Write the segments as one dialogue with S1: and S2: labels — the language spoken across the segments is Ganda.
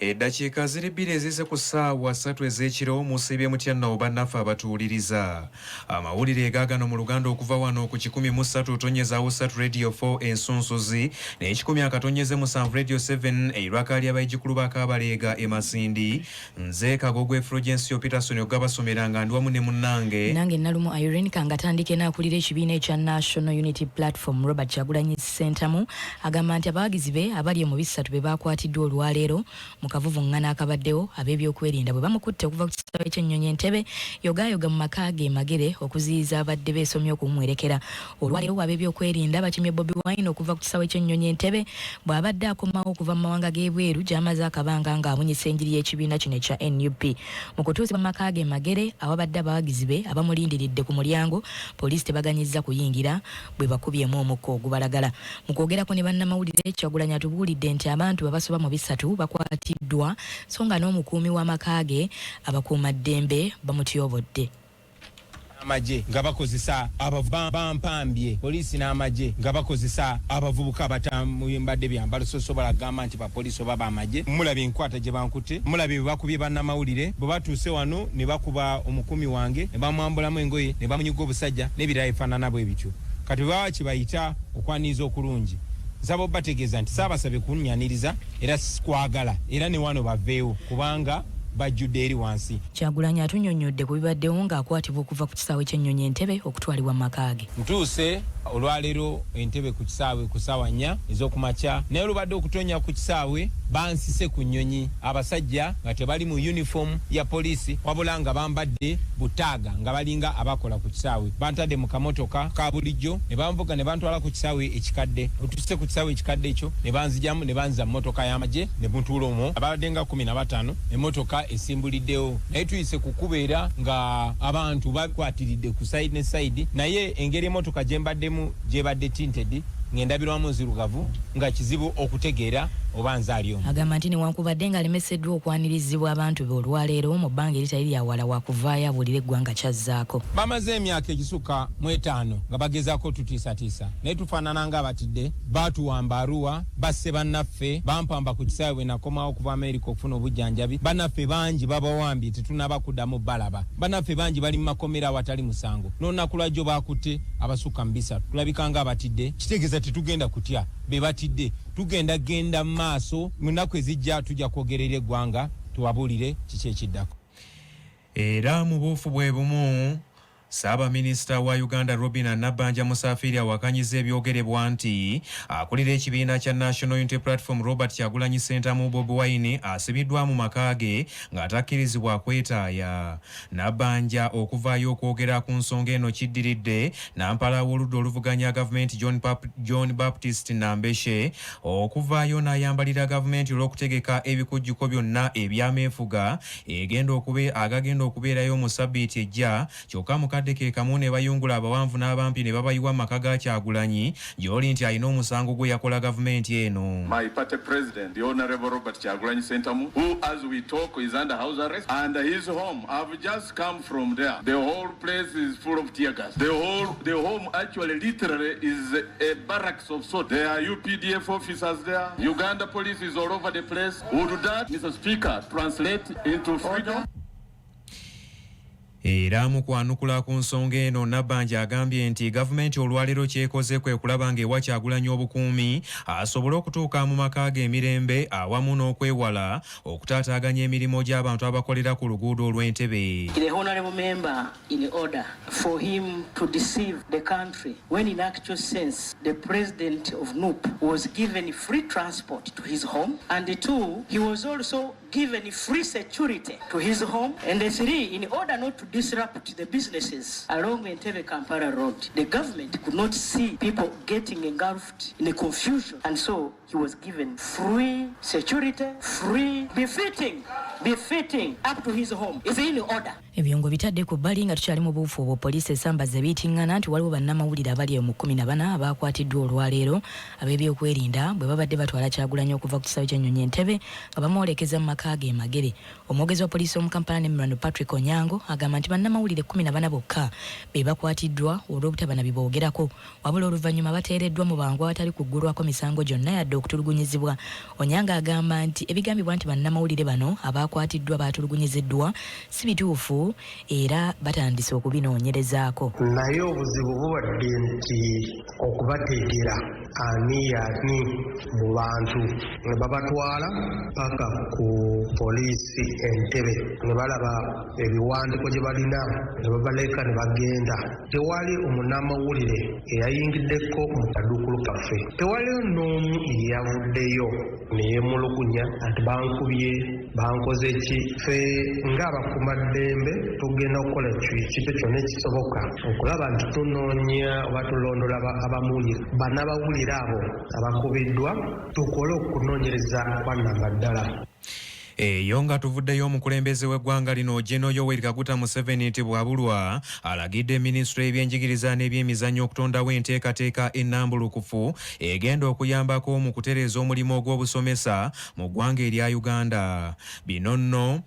S1: Eddakiika ziri bbiri ezize ku ssaawa 3 ez'ekiro musiibye mutya nnawo bannaffe abatuwuliriza. Amawulire gaagano mu Luganda okuva wano ku 103.3 Radio 4 ensunsuzi ne 100.7 Radio 7 eirwaka ly'abayigikulu b'Akabaleega e Masindi. Nze Kagogwe Fulgence Peterson ogabasomeranga ndi wamu ne munnange
S2: nange Nalumu Irene kangatandike n'akulira ekibiina ekya National Unity Platform Robert Kyagulanyi SSENTAMU agamba nti abawagizi be abali mu bisatu be bakwatiddwa olwaleero mu kavuvungana akabaddewo ab'ebyokwerinda bwe bamukutte okuva ku kisaawe ky'ennyonyi Entebbe yogayoga mu maka ge Magere okuziyiza abadde beesomye okumwerekera. Olwaleero ab'ebyokwerinda bakimye Bobi Wine okuva ku kisaawe ky'ennyonyi Entebbe bw'abadde akomawo okuva mu mawanga g'ebweru gy'amaze akabanga ng'abunyisa enjiri y'ekibiina kino ekya NUP. Mu kutuusibwa mu maka ge Magere awabadde abawagizi be abamulindiridde ku mulyango poliisi tebaganyizza kuyingira bwe bakubyemu omukka ogubalagala. Mu kwogerako ne bannamawulire Kyagulanyi atubuulidde nti abantu babasoba mu bisatu bakwatiddwa so nga n'omukuumi w'amaka ge abakuumaddembe bamutyobodde.
S3: Amaje nga bakozesa abampambye poliisi n'amaje nga bakozesa abavubuka abatambadde byambalo sosobola kugamba nti bapoliisi oba bamaje. Mulabye enkwata gye bankutte, mulabye bakubye bannamawulire bwe batuuse wano ne bakuba omukumi wange ne bamwambulamu engoye ne bamunyiga obusajja n'ebirala ebifaanana bwe bityo. Kati baba kibayita okwaniriza okulungi. Nsaba bategeeza nti saabasabye kunnyaniriza era sikwagala era ne wano baveewo kubanga bajjudde eri wansi.
S2: Kyagulanyi atunnyonnyodde ku bibaddewo ng'akwatibwa okuva ku kisaawe ky'ennyonyi Entebbe okutwalibwa mu maka ge.
S3: Ntuuse olwaleero Entebbe ku kisaawe ku ssaawa 4 ez'okumakya naye olubadde okutonya ku kisaawe bansise ku nnyonyi abasajja nga tebali mu uniform ya poliisi wabula nga bambadde butaaga nga balinga abakola ku kisaawe. Bantadde mu kamotoka ka bulijjo ne banvuga ne bantwala ku kisaawe ekikadde. Otuuse ku kisaawe ekikadde ekyo ne banzijamu ne banza mu motoka y'amagye ne buntuula omwo ababadde nga 15 emmotoka esimbuliddewo naye tuyise kukubeera nga abantu bakwatiridde ku side ne side naye engeri emmotoka gyembaddemu gyebadde tinted ng'endabirwamu nzirugavu nga kizibu okutegeera oba nzaali omu.
S2: Agamba nti newankubadde ng'alemeseddwa okwanirizibwa abantu be olwaleero mu bbanga eritali lya wala wakuvaayo abulire eggwanga kyazzaako.
S3: Bamaze emyaka egisukka mu 5 nga bagezaako tutiisatiisa naye tufaanana ng'abatidde baatuwamba Arua basse bannaffe bampamba ku kisaawe bwe nakomawo okuva Amerika okufuna obujjanjabi. Bannaffe bangi babawambye tetunaba kuddamu balaba. Bannaffe bangi bali mu makomera awatali musango n'olunaku lwajjo baakutte abasukka mu bisatu. Tulabika ng'abatidde kitegeeza tetugenda kutya be batidde tugenda genda mu maaso mu nnaku ezijja tujja kwogerera eggwanga tuwabuulire kiki ekiddako.
S1: Era mu buufu bwe bumu Ssaabaminisita wa Uganda Robin Nabbanja Musafiri awakanyiza ebyogerebwa nti akulira ekibiina kya National Unity Platform Robert Kyagulanyi SSENTAMU Bobi Wine asibiddwa mu maka ge ng'atakkirizibwa kwetaaya. Nabbanja okuvaayo okwogera ku nsonga eno kiddiridde nampala w'oludda oluvuganya gavumenti John Baptist Nambeshe okuvaayo n'ayambalira gavumenti olw'okutegeka ebikujjuko byonna ebyameefuga agagenda okubeerayo mu sabbiiti ejja kyokka mukadde ke kamu ne bayungula abawanvu n'abampi ne babayiwa maka ga Kyagulanyi gy'oli nti alina omusango gwe yakola gavumenti eno.
S4: My party president, the Honorable Robert Kyagulanyi SSENTAMU, who as we talk is under house arrest and his home. I've just come from there. The whole place is full of tear gas. The home actually literally is a barracks of sorts. There are UPDF officers there. Uganda police is all over the place. Would that, Mr. Speaker, translate into freedom?
S1: Era mu kwanukula ku nsonga eno Nabbanja agambye nti gavumenti olwaleero kyekoze kwe kulaba ng'ewa Kyagulanyi obukuumi asobole okutuuka mu maka ge emirembe awamu n'okwewala okutaataaganya emirimu gy'abantu abakolera ku luguudo olw'Entebbe.
S5: The honorable member in order for him to deceive the country when in actual sense the president of NUP was given free transport to his home, and 2, he was also given free security to his home, and 3, in order not to disrupt the businesses along Entebbe Kampala Road, the government could not see people getting engulfed in a confusion, and so he was given free security, free befitting befitting up to his home is in order.
S2: Ebiongo bitadde ku bbali nga tukyali mu buufu obwo poliisi esambaza ebiitiŋŋana nti waliwo bannamawulire abali mu 14 abakwatiddwa olwaleero ab'ebyokwerinda bwe babadde batwala Kyagulanyi okuva ku kisaawe ky'ennyonyi Entebbe nga bamwolekeza mu maka ge Magere. Omwogezi wa poliisi omu Kampala ne Mirano Patrick Onyango agamba nti bannamawulire 14 bokka be bakwatiddwa olw'obutaba na biboogerako wabula oluvannyuma bateereddwa mu bangu awatali kuggulwako misango gyonna yadde okutulugunyizibwa. Onyango agamba nti ebigambibwa nti bannamawulire bano abakwatiddwa baatulugunyiziddwa si bituufu era batandise okubinoonyerezaako.
S6: Naye obuzibu bubadde nti okubateegera ani mu bantu ne babatwala paka ku poliisi Entebbe ne balaba ebiwandiiko gye balina ne babaleka ne bagenda. Tewali omunnamawulire eyayingiddeko mu kaduukulu kaffe. Tewaliyo n'omu eyavuddeyo ne yeemulugunya ati bankubye bankoze ki. Ffe ng'abakuumaddembe tugenda okukola ekintu kyonna ekisoboka okulaba nti tunoonya oba tulondola bannamawulire abo abakubiddwa tukole okunoonyereza kwannamba ddala.
S1: Eyo nga tuvuddeyo omukulembeze w'eggwanga lino General Yoweri Kaguta Museveni nti bwabulwa alagidde minisitule y'ebyenjigiriza n'ebyemizannyo okutondawo enteekateeka ennambulukufu egenda okuyambako mu kutereeza omulimu ogw'obusomesa mu ggwanga erya Uganda. Bino nno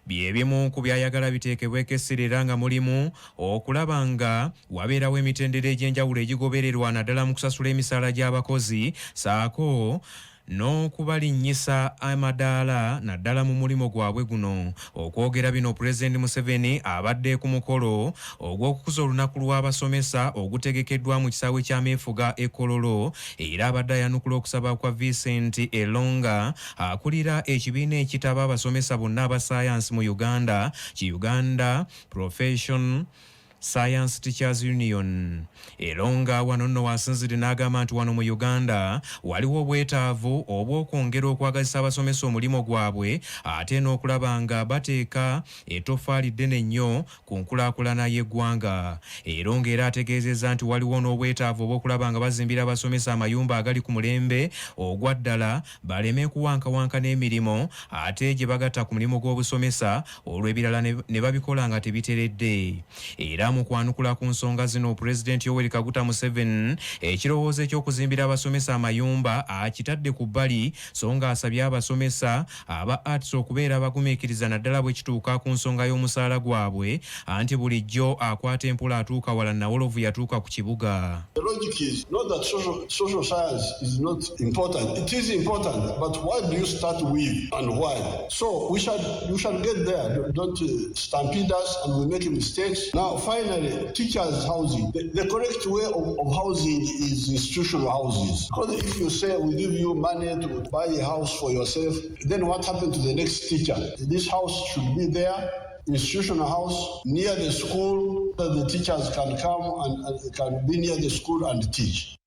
S1: byebimu ku byayagala biteekebweko essira era nga mulimu okulaba nga wabeerawo emitendera egy'enjawulo egigobererwa naddala mu kusasula emisaala gy'abakozi saako n'okubalinnyisa amadaala naddala mu mulimo gwabwe guno. Okwogera bino Pulezidenti Museveni abadde ku mukolo ogw'okukuza olunaku lw'abasomesa ogutegekeddwa mu kisaawe ky'ameefuga e Kololo era abadde ayanukula okusaba kwa Vincent Elonga akulira ekibiina ekitaba abasomesa bonna aba saayansi mu Uganda ki Uganda Profession Science Teachers Union. Elonga wano nno wasinzidde n'agamba nti wano mu Uganda waliwo obwetaavu obw'okwongera okwagazisa abasomesa omulimo gwabwe ate n'okulaba nga bateeka ettoffaali ddene nnyo ku nkulaakulana y'eggwanga. Elonga era ategeezezza nti waliwo n'obwetaavu obw'okulaba nga bazimbira abasomesa amayumba agali ku mulembe ogwa ddala baleme kuwankawanka n'emirimu ate gye bagatta ku mulimu gw'obusomesa olw'ebirala ne babikola nga tebiteredde. Era mu kwanukula ku nsonga zino Pulezidenti Yoweri Kaguta Museveni ekirowoozo eky'okuzimbira abasomesa amayumba akitadde ku bbali so nga asabye abasomesa aba arts okubeera abagumiikiriza naddala bwe kituuka ku nsonga y'omusaala gwabwe anti bulijjo akwata empula atuuka wala Nawolovu yatuuka ku kibuga.
S7: The logic is not that social science is not important. It is important, but why do you start with and why? So we shall get there. Don't stampede us and we make mistakes. Now finally, teachers' housing. The correct way of housing is institutional houses. Because if you say we give you money to buy a house for yourself, then what happened to the next teacher? This house should be there, institutional house, near the school, so the teachers can come and can be near the school and teach.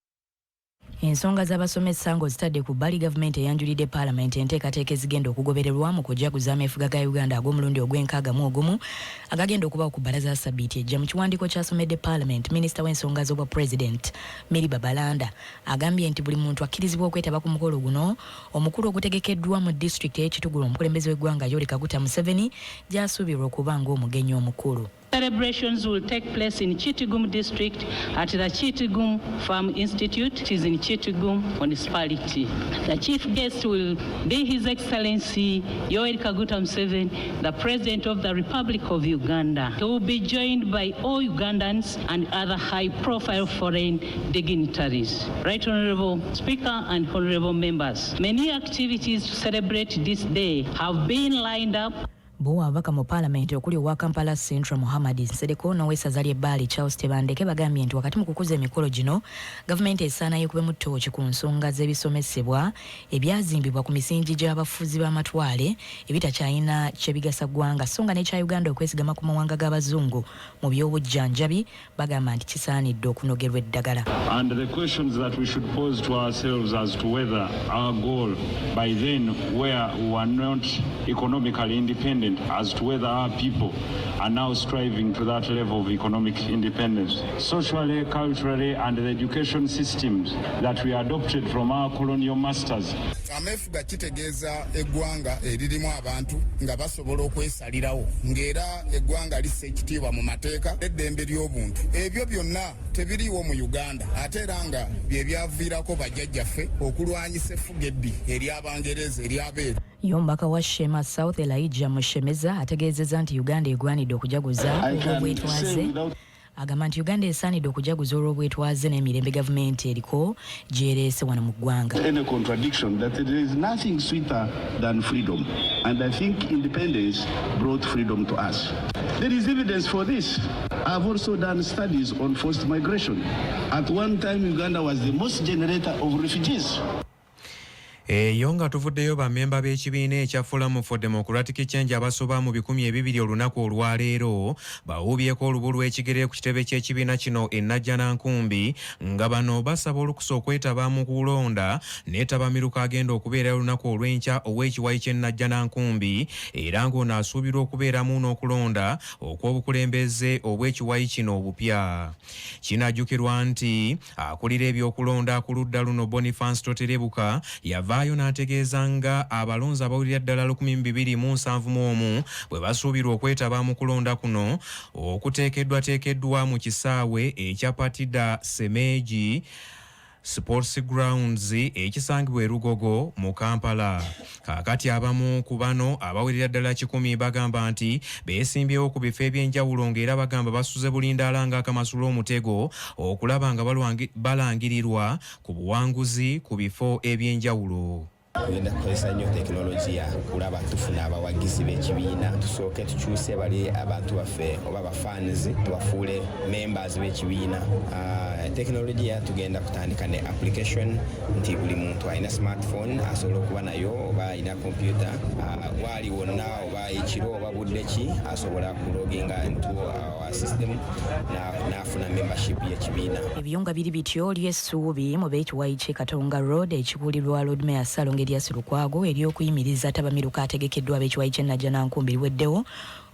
S2: Ensonga z'abasomesa ng'ozitadde ku bbali gavumenti eyanjulidde paalamenti enteekateeka ezigenda okugobererwa mu kujaguza ameefuga ga Uganda ag'omulundi ogw'enkaaga agagenda okubawo ku bbalaza Ssabbiiti ejja. Mu kiwandiiko kyasomedde paalamenti, minisita w'ensonga z'obwa pulezidenti Mary Babalanda agambye nti buli muntu akkirizibwa okwetaba ku mukolo guno omukulu ogutegekeddwa mu disitulikiti y'Ekitugulu omukulembeze w'eggwanga Yoweri Kaguta Museveni gy'asuubirwa okuba ng'omugenyi omukulu.
S8: Celebrations will take place in Chitigum district at the Chitigum Farm Institute. It is in Chitigum municipality. The chief guest will be His Excellency Yoweri Kaguta Museveni, the President of the Republic of Uganda. He will be joined by all Ugandans and other high-profile foreign dignitaries. Right Honorable Speaker and Honorable Members, many activities to celebrate this day have been lined up.
S2: Bowa ababaka mu paalamenti okuli owa Kampala Central Muhammad Nsereko n'ow'essaza ly'Ebbaale Charles Tebandeke bagambye nti wakati mu kukuza emikolo gino gavumenti esaana yekubemu ttooki ku nsonga z'ebisomesebwa ebyazimbibwa ku misingi gy'abafuzi b'amatwale ebitakyalina kye bigasa ggwanga so nga n'ekya Uganda okwesigama ku mawanga g'abazungu mu by'obujjanjabi bagamba nti kisaanidde okunogerwa eddagala.
S9: And the questions that we should pose to ourselves as to whether our goal by then where we are not economically independent independent as to whether our people are now striving to that level of economic independence. Socially, culturally, and the education systems that we adopted from our colonial masters.
S10: Amefuga kitegeeza eggwanga eririmu abantu nga basobola okwesalirawo ng'era eggwanga lissa ekitiibwa mu mateeka n'eddembe ly'obuntu. Ebyo byonna tebiriiwo mu Uganda ate era nga bye byaviirako bajjajjaffe okulwanyisa effuga ebbi ery'Abangereza ery'abeeru.
S2: Yombaka wa Shema South Elijah Mushemeza ategeezezza nti Uganda egwanidde okujaguza obwetwaze. Agamba nti Uganda esaanidde okujaguza olw'obwetwaze n'emirembe gavumenti eriko gyereese wano mu ggwanga.
S11: Any contradiction that there is nothing sweeter than freedom, and I think independence brought freedom to us. There is evidence for this. I've also done studies on forced migration. At one time Uganda was the most generator of refugees.
S1: Yonga tuvuddeyo bammemba b'ekibiina ekya Forum for Democratic Change abasoba mu 200 olunaku olwaleero bawuubyeko olubu lw'ekigere ku kitebe ky'ekibiina kino e Najjanankumbi nga bano basaba olukusa okwetaba mu kulonda n'etabamiruka agenda okubeera olunaku olw'enkya ow'ekiwayi ky'e Najjanankumbi era ng'ono asuubirwa okubeeramu n'okulonda okw'obukulembeze obw'ekiwayi kino obupya. Kinajjukirwa nti akulira ebyokulonda ku ludda luno Boniface Toterebuka yavaayo n'ategeeza nga abalonzi abawulira ddala 271 bwe basuubirwa okwetaba mu kulonda kuno okuteekeddwa mu kisaawe ekya Patida Semeji Sports Grounds ekisangibwa e Rugogo mu Kampala. Kakati abamu ku bano abawulira ddala 100 bagamba nti beesimbyewo ku bifo eby'enjawulo ng'era bagamba basuze bulindaala ng'akamasula omutego okulaba nga balangirirwa ku buwanguzi ku bifo eby'enjawulo.
S12: Tugenda kukozesa nnyo tekinologiya kulaba tufuna abawagizi b'ekibiina tusooke tukyuse bali abantu baffe oba bafans tubafuule members b'ekibiina. Tekinologiya tugenda kutandika ne application nti buli muntu alina smartphone asobola okuba nayo oba alina computer waali wonna oba ekiro oba budde ki asobola kuloginga into our system n'afuna membership y'ekibiina.
S2: Ebiyunga biri bityo ly'essuubi mu b'ekiwayi ky'e Katonga Road ekibulirwa Lord Mayor Salonge Elias Lukwago ery'okuyimiriza tabamiruka ategekeddwa ab'ekiwayi ky'e Najjanankumbi liweddewo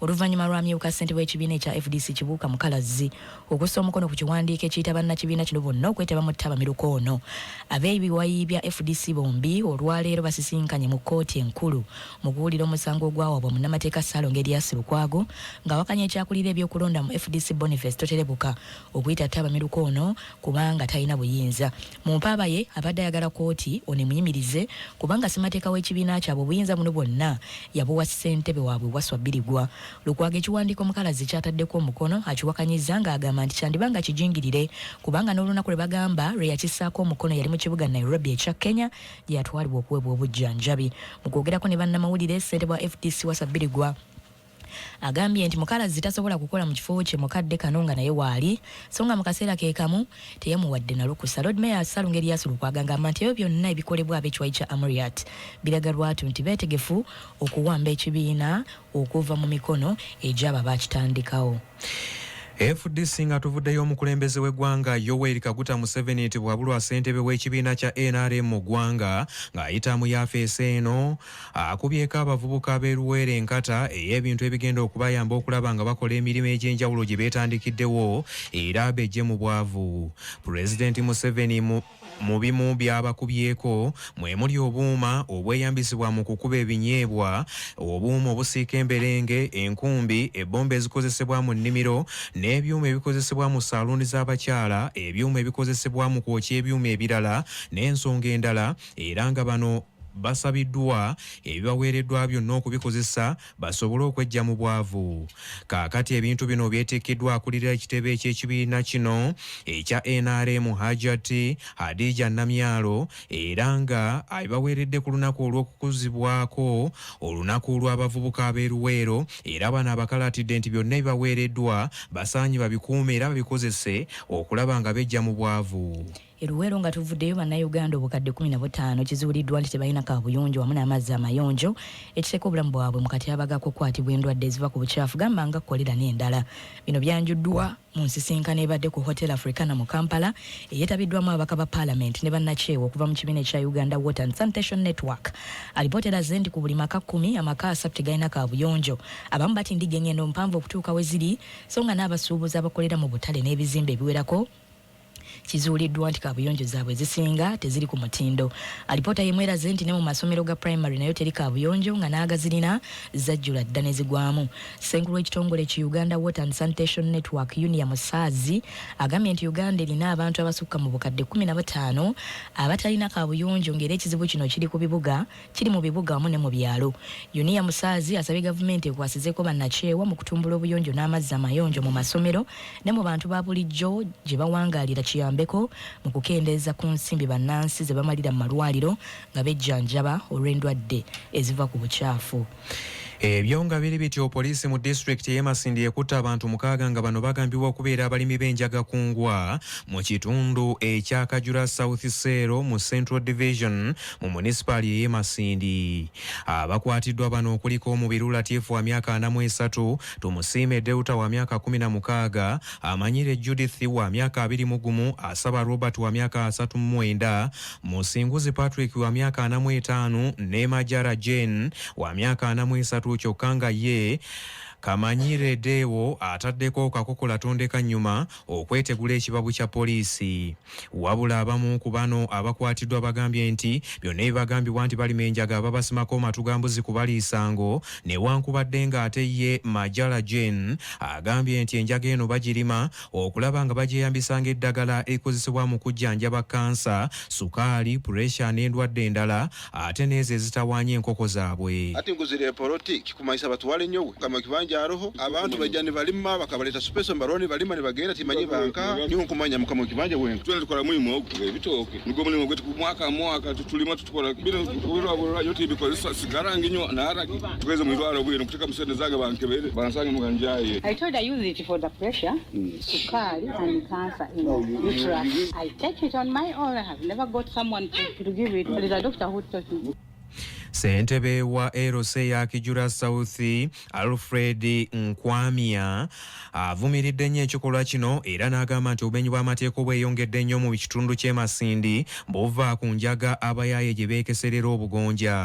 S2: oluvannyuma lwa myuka ssente w'ekibiina ekya FDC Kibuuka Mukalazi okussa omukono ku kiwandiiko ekiyita bannakibiina kino bonna okwetaba mu tabamiruka ono. Ab'ebiwayi bya FDC bombi olwaleero basisinkanye mu kkooti enkulu mu kuwulira omusango ogwawaabwa munnamateeka Salonge Elias Lukwago ng'awakanya ekyakulira ebyokulonda mu FDC Boniface Toterebuka okuyita tabamiruka ono kubanga talina buyinza. Mu mpaaba ye abadde ayagala kkooti ono emuyimirize kubanga ssemateeka w'ekibiina kyabwe obuyinza buno bwonna yabuwa ssentebe waabwe Waswa Birigwa. Lukwago ekiwandiiko Mukalazi kyataddeko omukono akiwakanyiza ng'agamba nti kyandibanga kijingirire kubanga n'olunaku lwe bagamba lwe yakissaako omukono yali mu kibuga Nairobi ekya Kenya gye yatwalibwa okuweebwa obujjanjabi. Mu kwogerako ne bannamawulire ssentebe wa FDC Waswa Birigwa agambye nti Mukalazi tasobola kukola mu kifo kye mukadde kano nga naye waali so nga mu kaseera ke kamu teyamuwadde na lukusa. Lord Mayor Salonge Elias Lukwago agamba nti ebyo byonna ebikolebwa ab'ekiwayi kya Amuriat biraga lwatu nti beetegefu okuwamba ekibiina okuva mu mikono egy'abo bakitandikawo.
S1: FDC nga tuvuddeyo omukulembeze w'eggwanga Yoweri Kaguta Museveni nti bwabulwa ssentebe w'ekibiina kya NRM mu ggwanga ng'ayita mu yafeesi eno akubyeko abavubuka b'eruweere enkata ey'ebintu ebigenda okubayamba okulaba nga bakola emirimu egy'enjawulo gye beetandikiddewo era bejje mu bwavu. Pulezidenti Museveni mu bimu by'abakubyeko mwe muli obuuma obweyambisibwa mu kukuba ebinyeebwa, obuuma obusiika emberenge, enkumbi, ebbomba ezikozesebwa mu nnimiro n'ebyuma ebikozesebwa mu saaluuni z'abakyala, ebyuma ebikozesebwa mu kwokya ebyuma ebirala n'ensonga endala, era nga bano basabiddwa ebibaweereddwa byonna okubikozesa basobole okwejja mu bwavu. Kaakati ebintu bino byeteekeddwa akulira ekitebe eky'ekibiina kino ekya NRM Hajati Hadija Namyalo era nga abibaweeredde ku lunaku olw'okukuzibwako olunaku olw'abavubuka ab'eruweero era bano abakalaatidde nti byonna ebibaweereddwa basaanye babikuume era babikozese okulaba nga bejja mu bwavu.
S2: Eruwero nga tuvuddeyo bannayuganda obukadde 15 kizuuliddwa nti tebalina kaabuyonjo wamu n'amazzi amayonjo ekiteeka obulamu bwabwe mu katyabaga k'okukwatibwa endwadde eziva ku bukyafu gamba nga kolera n'endala. Bino byanjuddwa mu nsisinkano ebadde ku Hotel Africana mu Kampala eyeetabiddwamu ababaka ba Parliament ne bannakyewa okuva mu kibiina ekya Uganda Water and Sanitation Network. Alipoota eraze nti ku buli maka 10 amaka 3 tegalina kaabuyonjo. Abamu batindika engendo mpanvu okutuuka we ziri so nga n'abasuubuzi abakolera mu butale n'ebizimbe ebiwerako kizuuliddwa nti kaabuyonjo zaabwe zisinga teziri ku mutindo. Alipoota yemweraze nti ne mu masomero ga primary nayo teri kaabuyonjo nga n'agazirina zajjula dda ne zigwamu. Ssenkulu w'ekitongole ki Uganda Water and Sanitation Network Unia Musaazi agambye nti Uganda erina abantu abasukka mu bukadde 15 abatalina kaabuyonjo ng'era ekizibu kino kiri mu bibuga wamu ne mu byalo. Unia Musaazi asabye gavumenti ekwasizeeko bannakyewa mu kutumbula obuyonjo n'amazzi amayonjo mu masomero ne mu bantu ba bulijjo gye bawangaalira kiyambeko mu kukendeeza ku nsimbi bannansi ze bamalira mu malwaliro nga bejjanjaba olw'endwadde eziva ku bukyafu.
S1: Ebyo nga biri bityo poliisi mu district y'e Masindi ekutte abantu 6 nga bano bagambibwa okubeera abalimi b'enjaga kungwa mu kitundu ekya Kajura South Sero mu Central Division mu municipal y'e Masindi. Abakwatiddwa bano kuliko Mubiru Latifu wa myaka 43, Tumusiime Deuta wa myaka 16, Amanyire Judith wa myaka 21, Asaba Robert wa myaka 39, Musinguzi Patrick wa myaka 45 ne Majara Jane wa myaka 43 kyokka ye Kamanyire Dewo ataddeko kakokola tondeka nyuma okwetegula ekibabu kya poliisi. Wabula abamu ku bano abakwatiddwa bagambye nti byonna ebibagambibwa nti balima enjaga babasimako matugambuzi kubaliisango newankubadde nga ate ye Majala Jane agambye nti enjaga eno bagirima okulaba nga bagyeyambisanga eddagala ekozesebwa mu kujjanjaba kansa, sukaali, puresha n'endwadde endala ate n'ezo ezitawaanya enkoko zaabwe.
S13: Ati nkuzire poloti kikumanyisa batwale nnyo kama kibanja aroho abantu bajjani balima bakabaleta special baroni balima ne bagenda timanyi banka nyo nkumanya mukamo kibanja bwentu twende tukola mulimu ebitoke nugo mulimu gwetu ku mwaka tutulima tutukola bino kubirwa bwo yoti bikozesa sigarangi nyo na haraki tuweze mwirwaro bwino kuteka musende zaga bankebere bansange muganjaye.
S14: I told I use it for the pressure, sukari and cancer in uterus. I take it on my own. I have never got someone to give it. There is a doctor who taught me.
S1: Ssentebe wa LC ya Kijura South Alfred Nkwamia avumiridde nnyo ekikolwa kino era n'agamba nti obumenyi bw'amateeka bweyongedde nnyo mu kitundu ky'e Masindi bw'ova ku njaga abayaaye gye beekeserera obugonja.